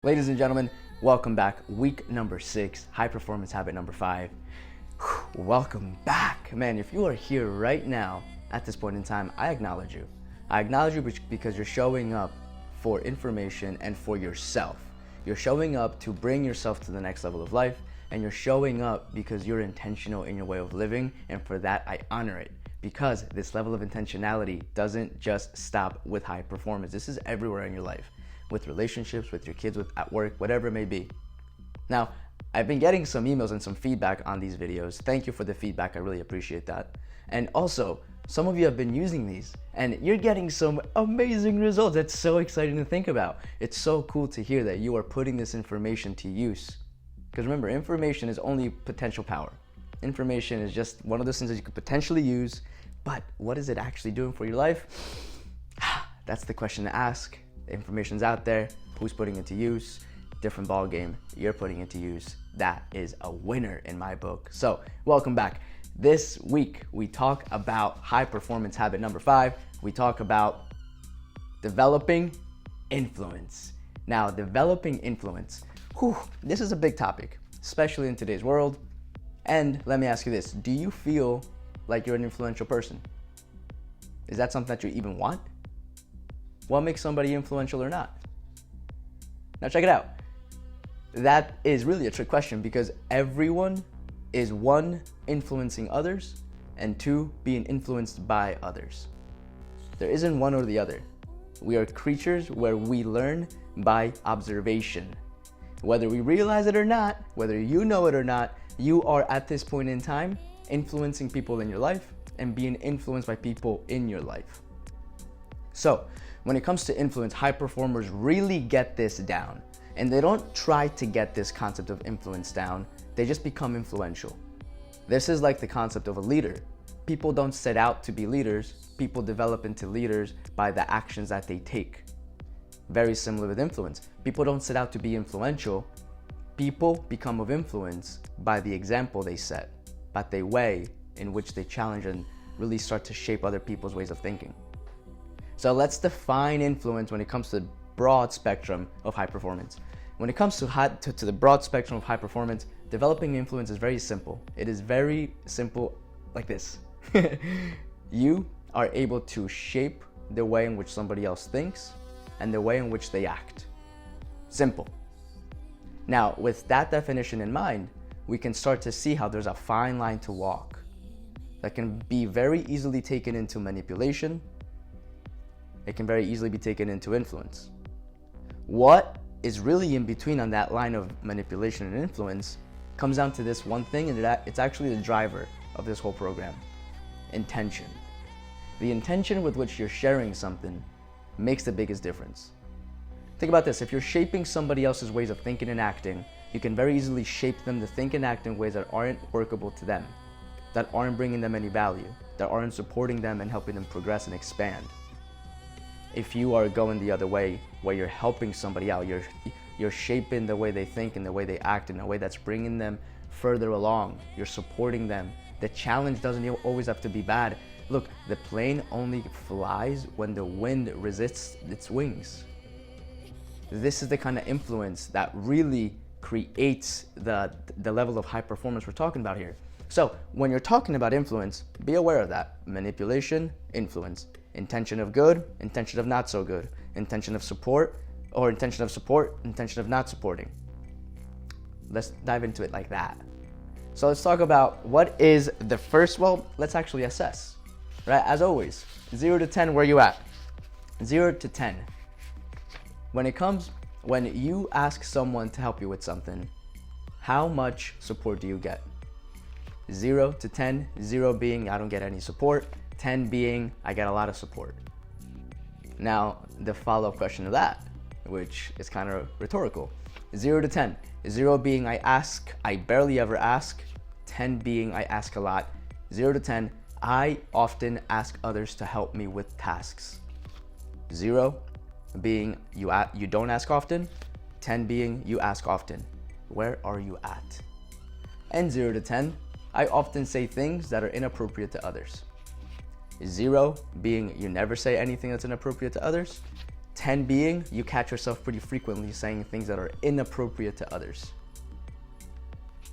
Ladies and gentlemen, welcome back. Week number 6, high performance habit number 5. Welcome back. Man, if you are here right now at this point in time, I acknowledge you. I acknowledge you because you're showing up for information and for yourself. You're showing up to bring yourself to the next level of life, and you're showing up because you're intentional in your way of living, and for that I honor it. Because this level of intentionality doesn't just stop with high performance. This is everywhere in your life. With relationships, with your kids, at work, whatever it may be. Now, I've been getting some emails and some feedback on these videos. Thank you for the feedback, I really appreciate that. And also, some of you have been using these and you're getting some amazing results. That's so exciting to think about. It's so cool to hear that you are putting this information to use. Because remember, information is only potential power. Information is just one of those things that you could potentially use, but what is it actually doing for your life? That's the question to ask. Information's out there, who's putting it to use? Different ball game, you're putting it to use. That is a winner in my book. So welcome back. This week we talk about high performance habit number 5. We talk about developing influence. Now, developing influence, this is a big topic, especially in today's world. And let me ask you this, do you feel like you're an influential person? Is that something that you even want? What makes somebody influential or not? Now check it out. That is really a trick question because everyone is 1, influencing others, and 2, being influenced by others. There isn't one or the other. We are creatures where we learn by observation. Whether we realize it or not, whether you know it or not, you are at this point in time influencing people in your life and being influenced by people in your life. So, when it comes to influence, high performers really get this down. And they don't try to get this concept of influence down, they just become influential. This is like the concept of a leader. People don't set out to be leaders, people develop into leaders by the actions that they take. Very similar with influence. People don't set out to be influential, people become of influence by the example they set, by the way in which they challenge and really start to shape other people's ways of thinking. So let's define influence when it comes to the broad spectrum of high performance. When it comes to the broad spectrum of high performance, developing influence is very simple. It is very simple like this. You are able to shape the way in which somebody else thinks and the way in which they act. Simple. Now, with that definition in mind, we can start to see how there's a fine line to walk that can be very easily taken into manipulation. It can very easily be taken into influence. What is really in between on that line of manipulation and influence comes down to this one thing, and it's actually the driver of this whole program: intention. The intention with which you're sharing something makes the biggest difference. Think about this, if you're shaping somebody else's ways of thinking and acting, you can very easily shape them to think and act in ways that aren't workable to them, that aren't bringing them any value, that aren't supporting them and helping them progress and expand. If you are going the other way, where you're helping somebody out, you're shaping the way they think and the way they act in a way that's bringing them further along. You're supporting them. The challenge doesn't always have to be bad. Look, the plane only flies when the wind resists its wings. This is the kind of influence that really creates the level of high performance we're talking about here. So when you're talking about influence, be aware of that. Manipulation, influence. Intention of good, intention of not so good. Intention of support, or intention of support, intention of not supporting. Let's dive into it like that. So let's talk about what is the first, well, let's actually assess, right? As always, 0 to 10, where you at? 0 to 10. When you ask someone to help you with something, how much support do you get? 0 to 10, 0 being I don't get any support, 10 being I get a lot of support. Now, the follow-up question to that, which is kind of rhetorical. 0 to 10, 0 being I ask, I barely ever ask, 10 being I ask a lot. 0 to 10, I often ask others to help me with tasks. 0 being you don't ask often, 10 being you ask often. Where are you at? And 0 to 10, I often say things that are inappropriate to others. 0 being you never say anything that's inappropriate to others. 10 being, you catch yourself pretty frequently saying things that are inappropriate to others.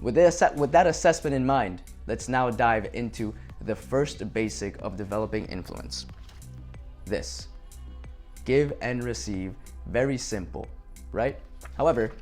With that assessment in mind, let's now dive into the first basic of developing influence. This: give and receive. Very simple, right? However,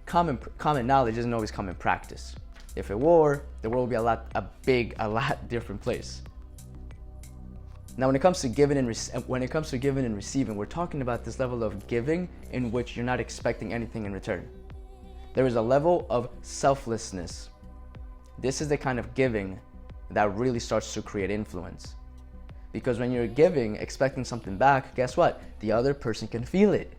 common knowledge isn't always common practice. If it were, the world would be a lot different place. Now, when it comes to giving and receiving, we're talking about this level of giving in which you're not expecting anything in return. There is a level of selflessness. This is the kind of giving that really starts to create influence. Because when you're giving, expecting something back, guess what? The other person can feel it.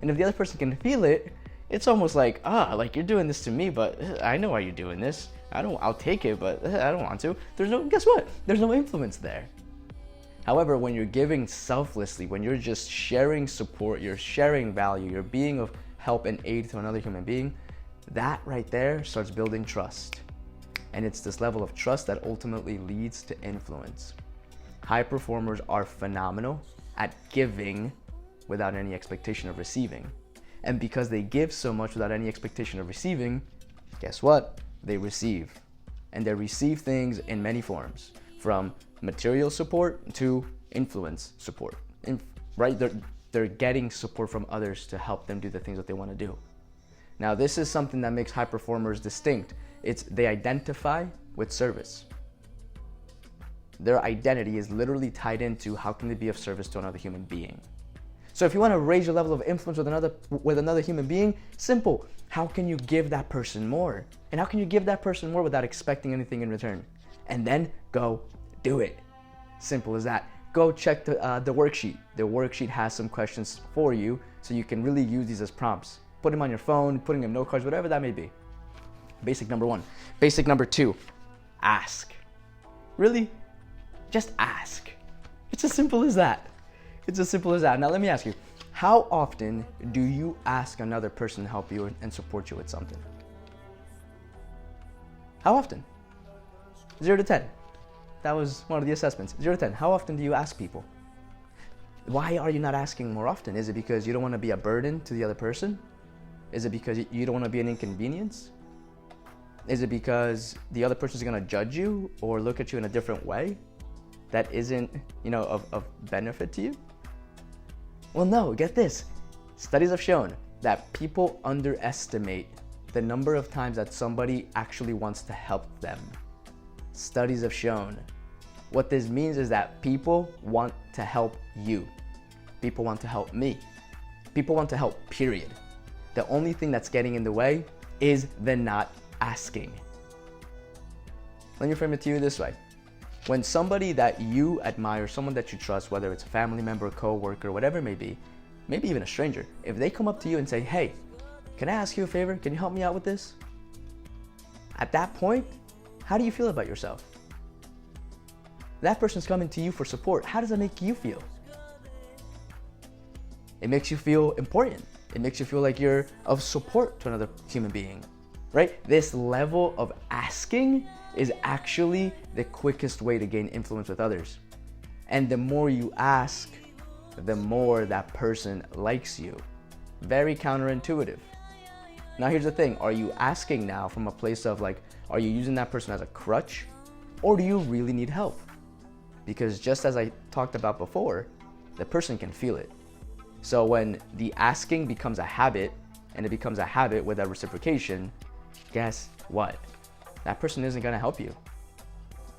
And if the other person can feel it, it's almost like, like you're doing this to me, but I know why you're doing this. I'll take it, but I don't want to. Guess what? There's no influence there. However, when you're giving selflessly, when you're just sharing support, you're sharing value, you're being of help and aid to another human being, that right there starts building trust. And it's this level of trust that ultimately leads to influence. High performers are phenomenal at giving without any expectation of receiving. And because they give so much without any expectation of receiving, guess what? They receive. And they receive things in many forms, from material support to influence support. Right? They're getting support from others to help them do the things that they want to do. Now, this is something that makes high performers distinct. They identify with service. Their identity is literally tied into how can they be of service to another human being. So if you want to raise your level of influence with another human being, simple. How can you give that person more? And how can you give that person more without expecting anything in return? And then go do it. Simple as that. Go check the worksheet. The worksheet has some questions for you, so you can really use these as prompts. Put them on your phone, putting them in note cards, whatever that may be. Basic number 1. Basic number 2, ask. Really? Just ask. It's as simple as that. It's as simple as that. Now let me ask you, how often do you ask another person to help you and support you with something? How often? 0 to 10. That was one of the assessments. 0 to 10. How often do you ask people? Why are you not asking more often? Is it because you don't want to be a burden to the other person? Is it because you don't want to be an inconvenience? Is it because the other person is going to judge you or look at you in a different way that isn't, of benefit to you? Well, no, get this. Studies have shown that people underestimate the number of times that somebody actually wants to help them. Studies have shown. What this means is that people want to help you. People want to help me. People want to help, period. The only thing that's getting in the way is the not asking. Let me frame it to you this way. When somebody that you admire, someone that you trust, whether it's a family member, a co-worker, whatever it may be, maybe even a stranger, if they come up to you and say, hey, can I ask you a favor? Can you help me out with this? At that point, how do you feel about yourself? That person's coming to you for support. How does that make you feel? It makes you feel important. It makes you feel like you're of support to another human being, right? This level of asking is actually the quickest way to gain influence with others. And the more you ask, the more that person likes you. Very counterintuitive. Now here's the thing, are you asking now from a place of are you using that person as a crutch, or do you really need help? Because just as I talked about before, the person can feel it. So when the asking becomes a habit, and it becomes a habit with a reciprocation, guess what? That person isn't gonna help you.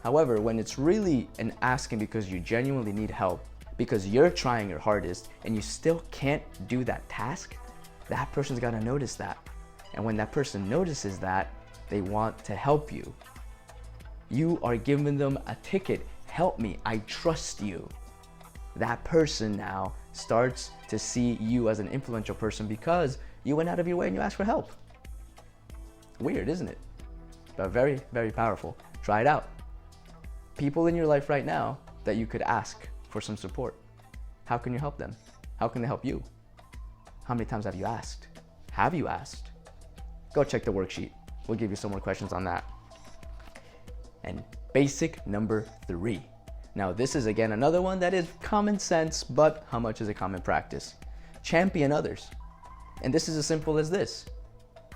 However, when it's really an asking because you genuinely need help, because you're trying your hardest and you still can't do that task, that person's gonna notice that. And when that person notices that, they want to help you. You are giving them a ticket. Help me, I trust you. That person now starts to see you as an influential person because you went out of your way and you asked for help. Weird, isn't it? But very, very powerful. Try it out. People in your life right now that you could ask for some support. How can you help them? How can they help you? How many times have you asked? Have you asked? Go check the worksheet. We'll give you some more questions on that. And basic number 3. Now this is again another one that is common sense, but how much is a common practice? champion others. And this is as simple as this.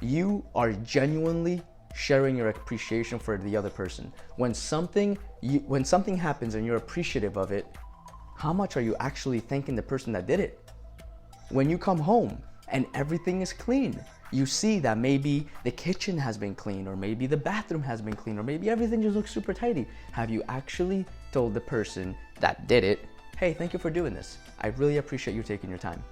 You are genuinely sharing your appreciation for the other person. When something happens and you're appreciative of it, how much are you actually thanking the person that did it? When you come home and everything is clean, you see that maybe the kitchen has been clean, or maybe the bathroom has been clean, or maybe everything just looks super tidy. Have you actually told the person that did it, hey, thank you for doing this. I really appreciate you taking your time.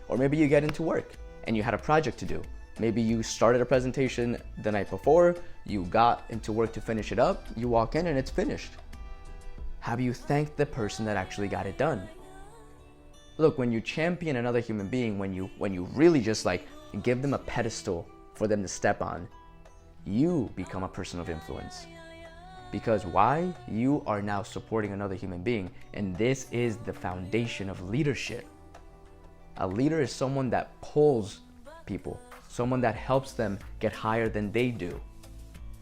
Or maybe you get into work and you had a project to do. Maybe you started a presentation the night before, you got into work to finish it up, you walk in and it's finished. Have you thanked the person that actually got it done? Look, when you champion another human being, when you really just like give them a pedestal for them to step on, you become a person of influence. Because why? You are now supporting another human being, and this is the foundation of leadership. A leader is someone that pulls people, someone that helps them get higher than they do.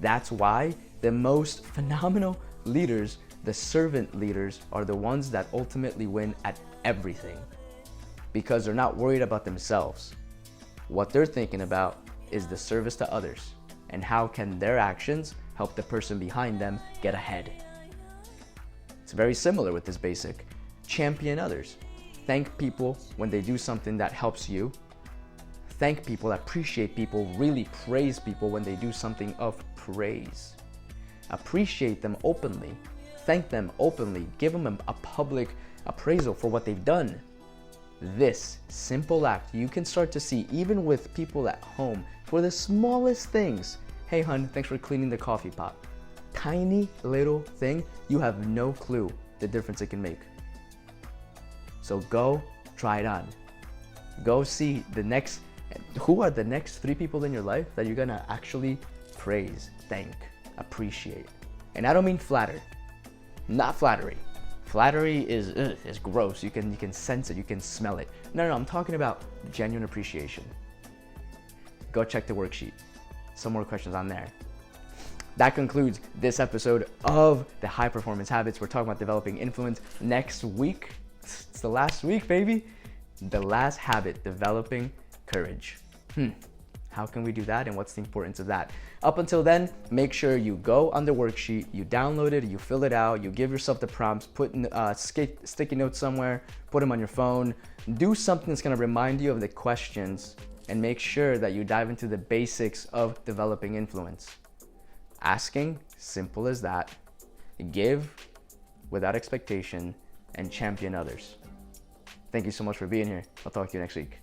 That's why the most phenomenal leaders, the servant leaders, are the ones that ultimately win at everything, because they're not worried about themselves. What they're thinking about is the service to others, and how can their actions help the person behind them get ahead. It's very similar with this basic. Champion others. Thank people when they do something that helps you. Thank people, appreciate people, really praise people when they do something of praise. Appreciate them openly. Thank them openly. Give them a public appraisal for what they've done. This simple act you can start to see even with people at home for the smallest things. Hey hun, thanks for cleaning the coffee pot. Tiny little thing, you have no clue the difference it can make. So go try it on. Go see who are the next 3 people in your life that you're gonna actually praise, thank, appreciate. And I don't mean flatter, not flattery. Flattery is gross. You can sense it, you can smell it. No, I'm talking about genuine appreciation. Go check the worksheet. Some more questions on there. That concludes this episode of the High Performance Habits. We're talking about developing influence. Next week, it's the last week, baby. The last habit, developing courage. How can we do that, and what's the importance of that? Up until then, make sure you go on the worksheet, you download it, you fill it out, you give yourself the prompts, put in sticky notes somewhere, put them on your phone. Do something that's gonna remind you of the questions, and make sure that you dive into the basics of developing influence. Asking, simple as that. Give without expectation, and champion others. Thank you so much for being here. I'll talk to you next week.